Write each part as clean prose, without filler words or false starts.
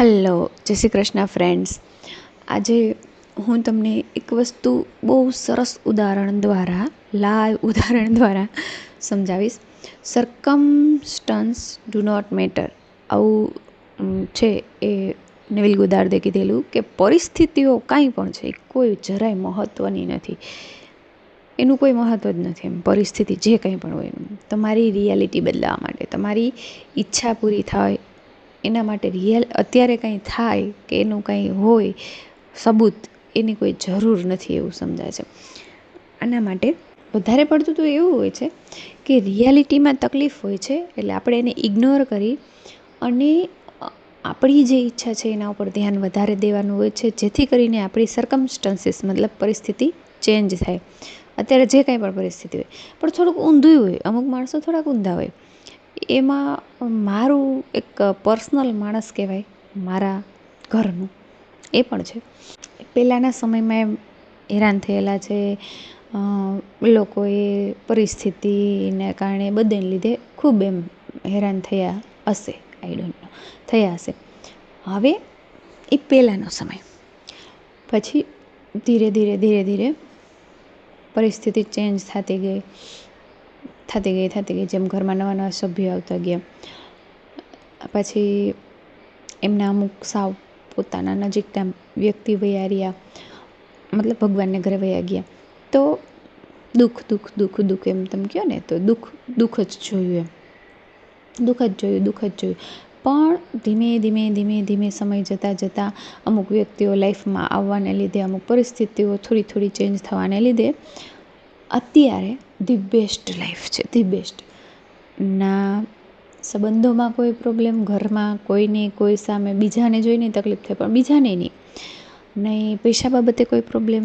Hello, જય Shri Krishna friends. આજે હું તમને એક વસ્તુ બહુ સરસ લાઈવ ઉદાહરણ દ્વારા સમજાવીશ. સરકમસ્ટન્સ ડુ નોટ મેટર, આવું છે એ નેવિલ ગોદાર્દે કીધેલું કે પરિસ્થિતિઓ કાંઈ પણ છે કોઈ જરાય મહત્ત્વની નથી, એનું કોઈ મહત્ત્વ જ નથી. એમ પરિસ્થિતિ જે કંઈ પણ હોય, તમારી રિયાલિટી બદલાવવા માટે, તમારી ઈચ્છા પૂરી થાય એના માટે અત્યારે કંઈ થાય કે એનું કંઈ હોય સબૂત, એની કોઈ જરૂર નથી એવું સમજાય છે. આના માટે વધારે પડતું તો એવું હોય છે કે રિયાલિટીમાં તકલીફ હોય છે એટલે આપણે એને ઇગ્નોર કરી અને આપણી જે ઈચ્છા છે એના ઉપર ધ્યાન વધારે દેવાનું હોય છે, જેથી કરીને આપણી સરકમસ્ટન્સીસ મતલબ પરિસ્થિતિ ચેન્જ થાય. અત્યારે જે કાંઈ પણ પરિસ્થિતિ હોય પણ થોડુંક ઊંધું હોય, અમુક માણસો થોડાક ઊંધા હોય. એમાં મારું એક પર્સનલ માણસ કહેવાય, મારા ઘરનું એ પણ છે. પહેલાંના સમયમાં એમ હેરાન થયેલા છે લોકોએ, પરિસ્થિતિને કારણે બધાને લીધે ખૂબ એમ હેરાન થયા હશે, આઈ ડોન્ટ નો, થયા હશે. હવે એ પહેલાંનો સમય. પછી ધીરે ધીરે પરિસ્થિતિ ચેન્જ થતી ગઈ જેમ ઘરમાં નવા નવા સભ્યો આવતા ગયા. પછી એમના અમુક સાવ પોતાના નજીકના વ્યક્તિ વયા રહ્યા, મતલબ ભગવાનને ઘરે વયા ગયા. તો દુઃખ એમ તમે કહો ને, તો દુઃખ જ જોયું. પણ ધીમે સમય જતાં અમુક વ્યક્તિઓ લાઈફમાં આવવાને લીધે, અમુક પરિસ્થિતિઓ થોડી ચેન્જ થવાને લીધે અત્યારે ધી બેસ્ટ લાઈફ છે. ધી બેસ્ટ ના સંબંધોમાં કોઈ પ્રોબ્લેમ, ઘરમાં કોઈને કોઈ સામે બીજાને જોઈને તકલીફ થાય પણ બીજાને નહીં પૈસા બાબતે કોઈ પ્રોબ્લેમ,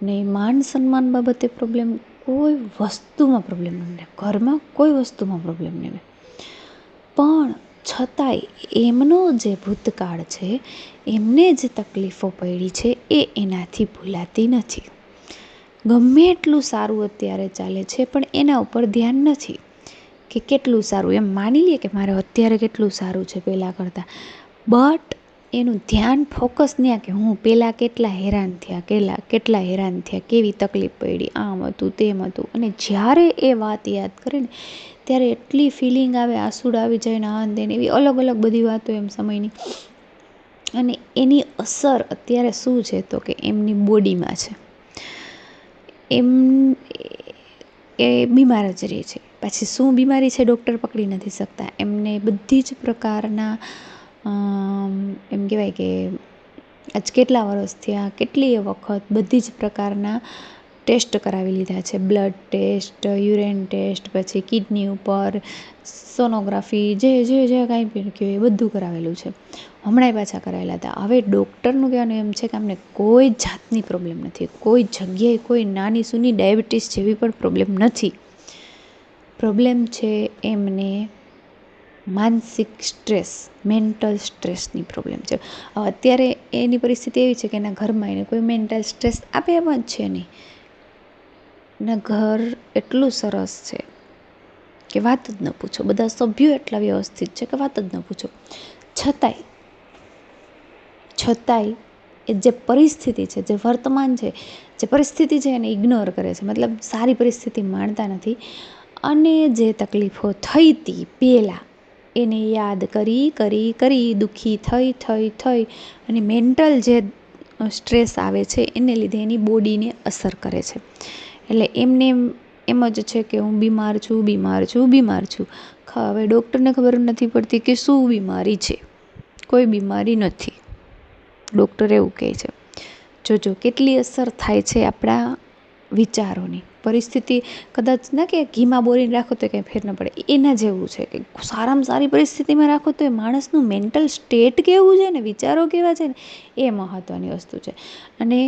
નહીં માન સન્માન બાબતે પ્રોબ્લેમ, કોઈ વસ્તુમાં પ્રોબ્લેમ નહીં, ઘરમાં કોઈ વસ્તુમાં પ્રોબ્લેમ નહીં. પણ છતાંય એમનો જે ભૂતકાળ છે, એમને જે તકલીફો પડી છે એ એનાથી ભૂલાતી નથી. ગમે એટલું સારું અત્યારે ચાલે છે પણ એના ઉપર ધ્યાન નથી કે કેટલું સારું, એમ માની લઈએ કે મારે અત્યારે કેટલું સારું છે પહેલાં કરતાં, બટ એનું ધ્યાન ફોકસ ત્યાં કે હું પહેલાં કેટલા હેરાન થયા, કેવી તકલીફ પડી, આમ હતું તેમ હતું. અને જ્યારે એ વાત યાદ કરે ને ત્યારે એટલી ફિલિંગ આવે, આંસુડા આવી જાય ને આનંદ એવી અલગ બધી વાતો એમ સમયની. અને એની અસર અત્યારે શું છે તો કે એમની બોડીમાં છે. એ બીમાર જ રહે છે. પછી શું બીમારી છે ડૉક્ટર પકડી નથી શકતા. એમને બધી જ પ્રકારના એમ કહેવાય કે આજ કેટલા વર્ષ થયા, કેટલીય વખત બધી જ પ્રકારના ટેસ્ટ કરાવી લીધા છે. બ્લડ ટેસ્ટ, યુરિન ટેસ્ટ, પછી કિડની ઉપર સોનોગ્રાફી, જે કાંઈ પણ કહો એ બધું કરાવેલું છે. હમણાંય પાછા કરાવેલા હતા. હવે ડૉક્ટરનું કહેવાનું એમ છે કે અમને કોઈ જાતની પ્રોબ્લેમ નથી, કોઈ જગ્યાએ કોઈ નાની સૂની ડાયાબિટીસ જેવી પણ પ્રોબ્લેમ નથી. પ્રોબ્લેમ છે એમને માનસિક સ્ટ્રેસ, મેન્ટલ સ્ટ્રેસની પ્રોબ્લેમ છે. અત્યારે એની પરિસ્થિતિ એવી છે કે એના ઘરમાં એને કોઈ મેન્ટલ સ્ટ્રેસ આપે એમ જ છે નહીં. એના ઘર એટલું સરસ છે કે વાત જ ન પૂછો, બધા સભ્યો એટલા વ્યવસ્થિત છે કે વાત જ ન પૂછો. છતાંય એ જે પરિસ્થિતિ છે, જે વર્તમાન છે, જે પરિસ્થિતિ છે એને ઇગ્નોર કરે છે, મતલબ સારી પરિસ્થિતિ માણતા નથી. અને જે તકલીફો થઈ હતી પહેલાં એને યાદ કરી દુઃખી થઈ અને મેન્ટલ જે સ્ટ્રેસ આવે છે એને લીધે એની બોડીને અસર કરે છે. એટલે એમને એમ જ છે કે હું બીમાર છું. હવે ડૉક્ટરને ખબર નથી પડતી કે શું બીમારી છે. કોઈ બીમારી નથી, ડૉક્ટર એવું કહે છે. જોજો કેટલી અસર થાય છે આપણા વિચારોની. પરિસ્થિતિ કદાચ ના કે ઘીમાં બોરીને રાખો તો કંઈ ફેર ન પડે, એના જેવું છે કે સારામાં સારી પરિસ્થિતિમાં રાખો તો એ માણસનું મેન્ટલ સ્ટેટ કેવું છે ને, વિચારો કેવા છે ને, એ મહત્ત્વની વસ્તુ છે. અને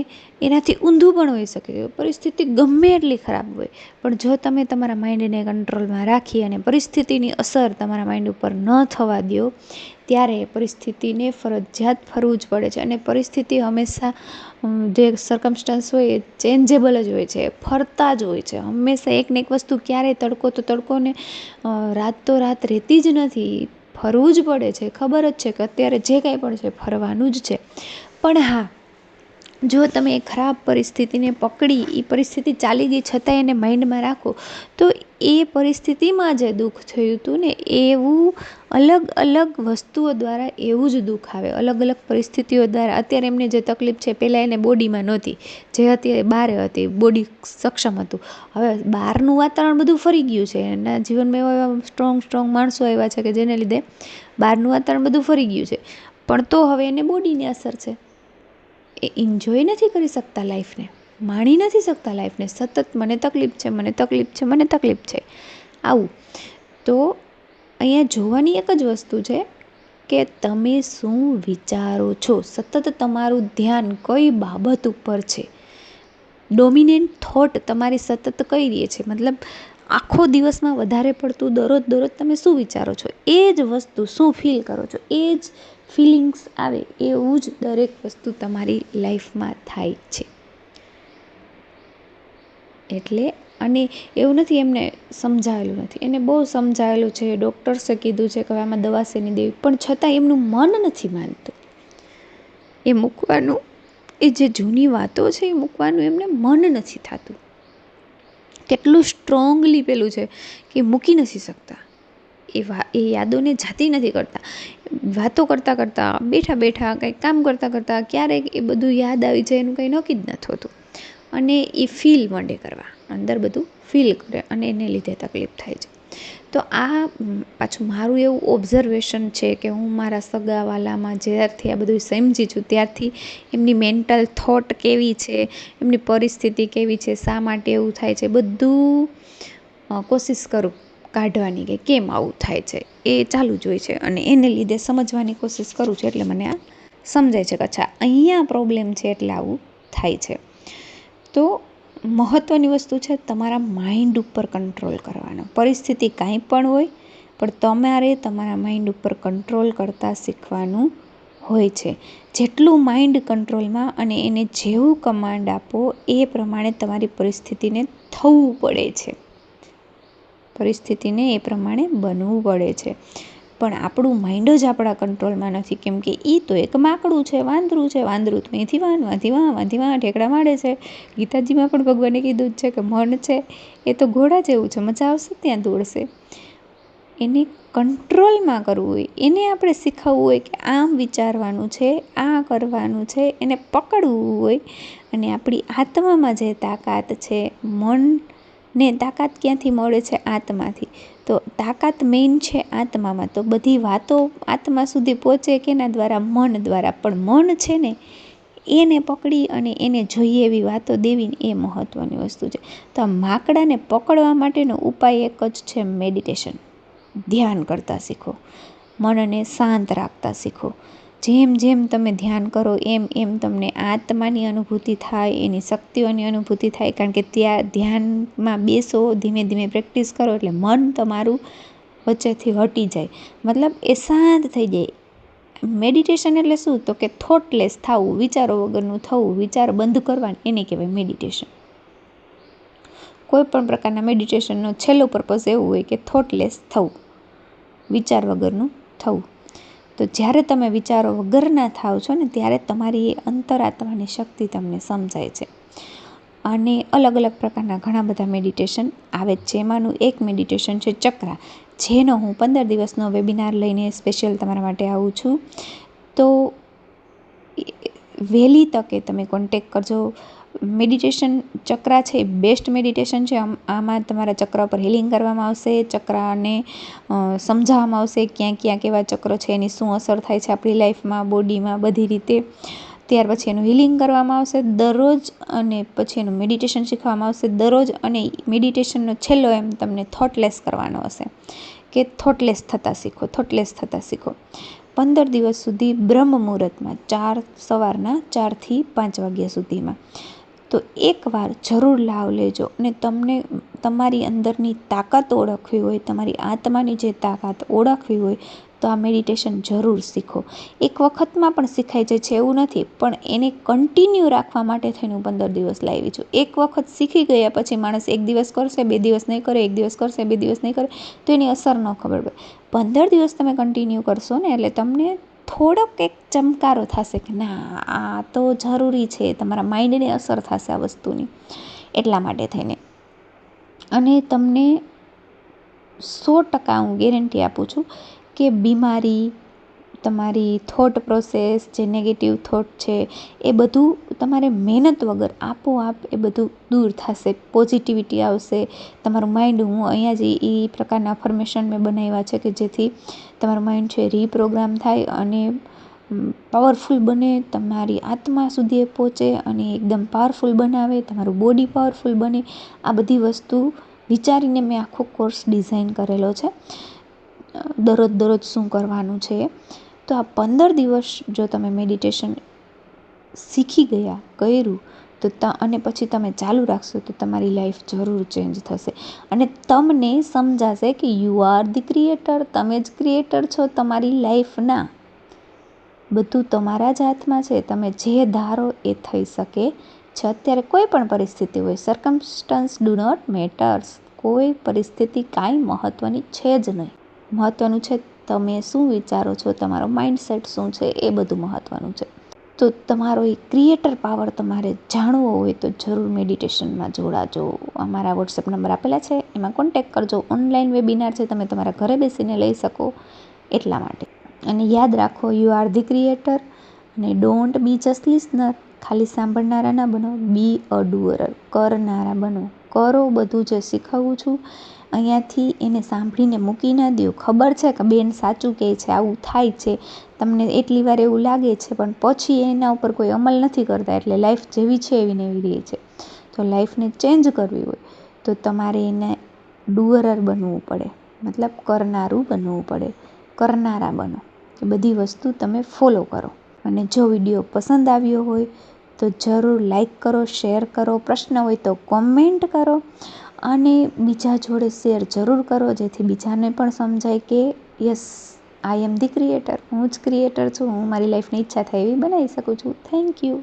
એનાથી ઊંધું પણ હોઈ શકે. પરિસ્થિતિ ગમે એટલી ખરાબ હોય પણ જો તમે તમારા માઇન્ડને કંટ્રોલમાં રાખી અને પરિસ્થિતિની અસર તમારા માઇન્ડ ઉપર ન થવા દો, ત્યારે પરિસ્થિતિને ફરજિયાત ફરવું જ પડે છે. અને પરિસ્થિતિ હંમેશા જે સરકમસ્ટન્સ હોય એ ચેન્જેબલ જ હોય છે, ફરતા જ હોય છે હંમેશા. એક ને એક વસ્તુ ક્યારેય તડકો ને રાત તો રાત રહેતી જ નથી, ફરવું જ પડે છે, ખબર જ છે કે અત્યારે જે કાંઈ પણ છે ફરવાનું જ છે. પણ હા, જો તમે એ ખરાબ પરિસ્થિતિને પકડી, એ પરિસ્થિતિ ચાલી ગઈ છતાં એને માઇન્ડમાં રાખો, તો એ પરિસ્થિતિમાં જે દુઃખ થયું હતું ને એવું અલગ અલગ વસ્તુઓ દ્વારા એવું જ દુઃખ આવે, અલગ અલગ પરિસ્થિતિઓ દ્વારા. અત્યારે એમને જે તકલીફ છે પહેલાં એને બોડીમાં નહોતી, જે અત્યારે બહાર હતી, બોડી સક્ષમ હતું. હવે બહારનું વાતાવરણ બધું ફરી ગયું છે, એના જીવનમાં એવા સ્ટ્રોંગ માણસો આવ્યા છે કે જેને લીધે બહારનું વાતાવરણ બધું ફરી ગયું છે, પણ તો હવે એને બોડીની અસર છે. એ એન્જોય નથી કરી શકતા લાઈફને, માણી નથી શકતા લાઈફને. સતત મને તકલીફ છે, મને તકલીફ છે, મને તકલીફ છે, આવું. તો અહીંયા જોવાની એક જ વસ્તુ છે કે તમે શું વિચારો છો. સતત તમારું ધ્યાન કઈ બાબત ઉપર છે, ડોમિનેન્ટ થોટ તમારી સતત કઈ રહે છે, મતલબ આખો દિવસમાં વધારે પડતું દરરોજ તમે શું વિચારો છો, એ જ વસ્તુ શું ફીલ કરો છો, એ જ ફિલિંગ્સ આવે, એવું જ દરેક વસ્તુ તમારી લાઈફમાં થાય છે. એટલે અને એવું નથી એમને સમજાવેલું નથી, એને બહુ સમજાવેલું છે, ડૉક્ટર્સે કીધું છે કે આમાં દવા શેની દેવી, પણ છતાં એમનું મન નથી માનતું એ મૂકવાનું. એ જે જૂની વાતો છે એ મૂકવાનું એમને મન નથી થતું. કેટલું સ્ટ્રોંગલી પેલું છે કે મૂકી નથી શકતા, એ યાદોને જાતી નથી કરતા. વાતો કરતાં બેઠા કંઈક કામ કરતાં ક્યારેક એ બધું યાદ આવી જાય, એનું કંઈ નક્કી જ નથી હોતું. અને એ ફીલ માંડે કરવા, અંદર બધું ફીલ કરે, અને એને લીધે તકલીફ થાય છે. તો આ પાછું મારું એવું ઓબ્ઝર્વેશન છે કે હું મારા સગાવાલામાં જ્યારથી આ બધું સમજી છું ત્યારથી એમની મેન્ટલ થોટ કેવી છે, એમની પરિસ્થિતિ કેવી છે, શા માટે એવું થાય છે, બધું કોશિશ કરું કાઢવાની કે કેમ આવું થાય છે, એ ચાલુ જ હોય છે. અને એને લીધે સમજવાની કોશિશ કરું છું, એટલે મને આ સમજાય છે કે અચ્છા અહીંયા પ્રોબ્લેમ છે એટલે આવું થાય છે. તો મહત્ત્વની વસ્તુ છે તમારા માઇન્ડ ઉપર કંટ્રોલ કરવાનો. પરિસ્થિતિ કાંઈ પણ હોય, પણ તમારે તમારા માઇન્ડ ઉપર કંટ્રોલ કરતાં શીખવાનું હોય છે. જેટલું માઇન્ડ કંટ્રોલમાં, અને એને જેવું કમાન્ડ આપો એ પ્રમાણે તમારી પરિસ્થિતિને થવું પડે છે, પરિસ્થિતિને એ પ્રમાણે બનવું પડે છે. પણ આપણું માઇન્ડ જ આપણા કંટ્રોલમાં નથી, કેમ કે એ તો એક માકડું છે, વાંદરું તો અહીંથી વાંથી વાં ઠેકડા મારે છે. ગીતાજીમાં પણ ભગવાને કીધું જ છે કે મન છે એ તો ઘોડા જેવું છે, મજા આવશે ત્યાં દોડશે. એને કંટ્રોલમાં કરવું હોય, એને આપણે શીખવવું હોય કે આમ વિચારવાનું છે, આ કરવાનું છે, એને પકડવું હોય. અને આપણી આત્મામાં જે તાકાત છે, મનને તાકાત ક્યાંથી મળે છે? આત્માથી. તો તાકાત મેઇન છે આત્મામાં. તો બધી વાતો આત્મા સુધી પહોંચે કેના દ્વારા? મન દ્વારા. પણ મન છે ને એને પકડી અને એને જોઈએ એવી વાતો દેવીને એ મહત્ત્વની વસ્તુ છે. તો આ માકડાને પકડવા માટેનો ઉપાય એક જ છે, મેડિટેશન. ધ્યાન કરતાં શીખો, મનને શાંત રાખતા શીખો. જેમ જેમ તમે ધ્યાન કરો એમ એમ તમને આત્માની અનુભૂતિ થાય, એની શક્તિઓની અનુભૂતિ થાય. કારણ કે ત્યાં ધ્યાનમાં બેસો, ધીમે ધીમે પ્રેક્ટિસ કરો એટલે મન તમારું વચ્ચેથી હટી જાય, મતલબ એ શાંત થઈ જાય. મેડિટેશન એટલે શું? તો કે થોટલેસ થવું, વિચારો વગરનું થવું, વિચાર બંધ કરવાનું, એને કહેવાય મેડિટેશન. કોઈ પણ પ્રકારના મેડિટેશનનો છેલ્લો પર્પઝ એવું હોય કે થોટલેસ થવું, વિચાર વગરનું થવું. તો જ્યારે તમે વિચારો વગરના થાવ છો ને ત્યારે તમારી એ અંતરાત્માની શક્તિ તમને સમજાય છે. અને અલગ અલગ પ્રકારના ઘણા બધા મેડિટેશન આવે છે. એમાંનું એક મેડિટેશન છે ચક્રા, જેનો હું 15 દિવસનો વેબિનાર લઈને સ્પેશિયલ તમારા માટે આવું છું. તો વહેલી તકે તમે કોન્ટેક કરજો. મેડિટેશન ચક્રા છે એ બેસ્ટ મેડિટેશન છે. આમાં તમારા ચક્ર પર હિલિંગ કરવામાં આવશે, ચક્રને સમજાવવામાં આવશે ક્યાં કેવા ચક્ર છે, એની શું અસર થાય છે આપણી લાઈફમાં, બોડીમાં, બધી રીતે. ત્યાર પછી એનું હિલિંગ કરવામાં આવશે દરરોજ, અને પછી એનું મેડિટેશન શીખવામાં આવશે દરરોજ. અને મેડિટેશનનો છેલ્લો એમ તમને થોટલેસ કરવાનો હશે કે થોટલેસ થતાં શીખો. 15 દિવસ સુધી બ્રહ્મ મુહૂર્તમાં, સવારના 4 થી 5 વાગ્યા સુધીમાં. તો એકવાર જરૂર લાવ લેજો. અને તમને તમારી અંદરની તાકાત ઓળખવી હોય, તમારી આત્માની જે તાકાત ઓળખવી હોય, તો આ મેડિટેશન જરૂર શીખો. એક વખતમાં પણ શીખાઈ જાય છે એવું નથી, પણ એને કન્ટિન્યુ રાખવા માટે થઈને હું 15 દિવસ લાવી છું. એક વખત શીખી ગયા પછી માણસ 1 દિવસ કરશે, 2 દિવસ નહીં કરે, 1 દિવસ કરશે, 2 દિવસ નહીં કરે, તો એની અસર ન ખબર પડે. 15 દિવસ તમે કન્ટિન્યુ કરશો ને એટલે તમને થોડોક એક ચમકારો થશે કે ના આ તો જરૂરી છે. તમારા માઇન્ડને અસર થશે આ વસ્તુની, એટલા માટે થઈને. અને તમને 100% હું ગેરંટી આપું છું કે બીમારી, તમારી થોટ પ્રોસેસ, જે નેગેટિવ થોટ છે એ બધું તમારે મહેનત વગર આપોઆપ એ બધું દૂર થશે. પોઝિટિવિટી આવશે. તમારું માઇન્ડ, હું અહીંયા જ એ પ્રકારના અફર્મેશન મેં બનાવ્યા છે કે જેથી તમારું માઇન્ડ છે રીપ્રોગ્રામ થાય અને પાવરફુલ બને, તમારી આત્મા સુધી એ પહોંચે અને એકદમ પાવરફુલ બનાવે, તમારું બોડી પાવરફુલ બને. આ બધી વસ્તુ વિચારીને મેં આખો કોર્સ ડિઝાઇન કરેલો છે. દરરોજ શું કરવાનું છે. તો આ 15 દિવસ જો તમે મેડિટેશન શીખી ગયા, કર્યું, તો અને પછી તમે ચાલુ રાખશો તો તમારી લાઈફ જરૂર ચેન્જ થશે. અને તમને સમજાશે કે યુ આર ધી ક્રિએટર. તમે જ ક્રિએટર છો તમારી લાઈફના. બધું તમારા જ હાથમાં છે. તમે જે ધારો એ થઈ શકે છે. અત્યારે કોઈ પણ પરિસ્થિતિ હોય, સર્કમસ્ટન્સ ડુ નોટ મેટર્સ. કોઈ પરિસ્થિતિ કાંઈ મહત્ત્વની છે જ નહીં. મહત્ત્વનું છે તમે શું વિચારો છો, તમારો માઇન્ડસેટ શું છે, એ બધું મહત્ત્વનું છે. તો તમારો એ ક્રિએટર પાવર તમારે જાણવો હોય તો જરૂર મેડિટેશનમાં જોડાજો. અમારા વોટ્સએપ નંબર આપેલા છે, એમાં કોન્ટેક કરજો. ઓનલાઈન વેબિનાર છે, તમે તમારા ઘરે બેસીને લઈ શકો એટલા માટે. અને યાદ રાખો, યુ આર ધી ક્રિએટર. અને ડોન્ટ બી જસ્ટ લિસનર. ખાલી સાંભળનારા ના બનો, બી અ ડુઅર. કરનારા બનો. કરો બધું જે શીખવું છું અહીંયાથી. એને સાંભળીને મૂકી ના દો. ખબર છે કે બેન સાચું કહે છે, આવું થાય છે, તમને એટલી વાર એવું લાગે છે, પણ પછી એના ઉપર કોઈ અમલ નથી કરતા, એટલે લાઈફ જેવી છે એવી ને એવી રહે છે. તો લાઈફને ચેન્જ કરવી હોય તો તમારે એને ડુઅરર બનવું પડે, મતલબ કરનારું બનવું પડે. કરનારા બનો. એ બધી વસ્તુ તમે ફોલો કરો. અને જો વિડીયો પસંદ આવ્યો હોય તો જરૂર લાઈક કરો, શેર કરો. પ્રશ્ન હોય તો કોમેન્ટ કરો અને બીજા જોડે શેર જરૂર કરો, જેથી બીજાને પણ સમજાય કે yes, I M the creator. હું જ ક્રિએટર છું. હું મારી લાઈફની ઈચ્છા થાય એવી બનાવી શકું છું. Thank you.